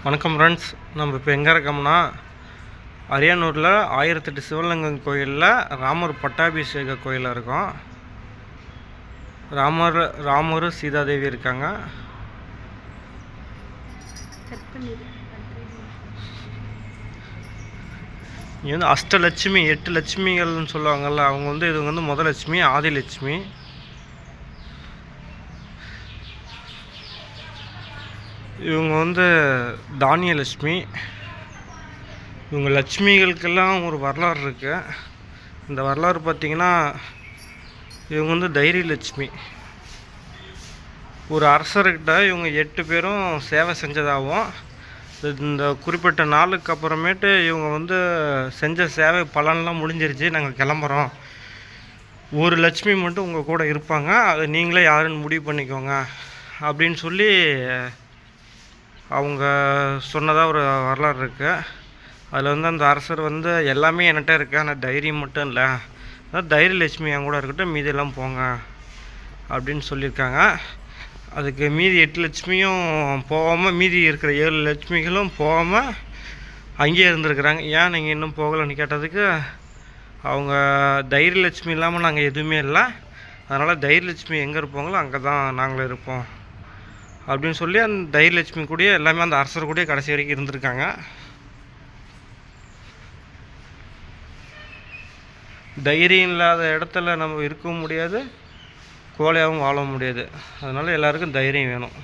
வணக்கம் ஃப்ரெண்ட்ஸ். நம்ம இப்போ எங்கே இருக்கோம்னா அரியானூரில் 1008 சிவலிங்கம் கோயிலில் ராமர் பட்டாபிஷேக கோயிலில் இருக்கோம். ராமர் சீதாதேவி இருக்காங்க. இங்கே வந்து அஷ்டலட்சுமி 8 லட்சுமிகள்னு சொல்லுவாங்கள்ல, அவங்க வந்து இது வந்து முதல் லட்சுமி ஆதிலட்சுமி. இவங்க வந்து தானியலட்சுமி. இவங்க லட்சுமிகளுக்கெல்லாம் ஒரு வரலாறு இருக்குது. இந்த வரலாறு பார்த்திங்கன்னா, இவங்க வந்து தைரியலட்சுமி. ஒரு அரசர்கிட்ட இவங்க 8 பேரும் சேவை செஞ்சதாகவும், இந்த குறிப்பிட்ட நாளுக்கு அப்புறமேட்டு இவங்க வந்து செஞ்ச சேவை பலன்லாம் முடிஞ்சிருச்சு, நாங்கள் கிளம்புறோம், ஒரு லட்சுமி மட்டும் உங்கள் கூட இருப்பாங்க, அதை நீங்களே யாருன்னு முடிவு பண்ணிக்கோங்க அப்படின்னு சொல்லி அவங்க சொன்னதாக ஒரு வரலாறு இருக்குது. அதில் வந்து அந்த அரசர் வந்து எல்லாமே என்கிட்ட இருக்குது, ஆனால் தைரியம் மட்டும் இல்லை, அதாவது தைரியலட்சுமி என் கூட இருக்கட்டும், மீதியெல்லாம் போங்க அப்படின்னு சொல்லியிருக்காங்க. அதுக்கு மீதி 8 லட்சுமியும் போகாமல், மீதி இருக்கிற 7 லட்சுமிகளும் போகாமல் அங்கேயே இருந்திருக்கிறாங்க. ஏன் நீங்கள் இன்னும் போகலைன்னு கேட்டதுக்கு, அவங்க தைரியலட்சுமி இல்லாமல் நாங்கள் எதுவுமே இல்லை, அதனால் தைரியலட்சுமி எங்கே இருப்பாங்களோ அங்கே தான் நாங்களும் இருப்போம் அப்படின்னு சொல்லி அந்த தைரியலட்சுமி கூடயே எல்லாமே அந்த அரசர் கூடயே கடைசி வரைக்கும் இருந்திருக்காங்க. தைரியம் இல்லாத இடத்துல நம்ம இருக்கவும் முடியாது, கோழையாகவும் வாழ முடியாது. அதனால் எல்லாருக்கும் தைரியம் வேணும்.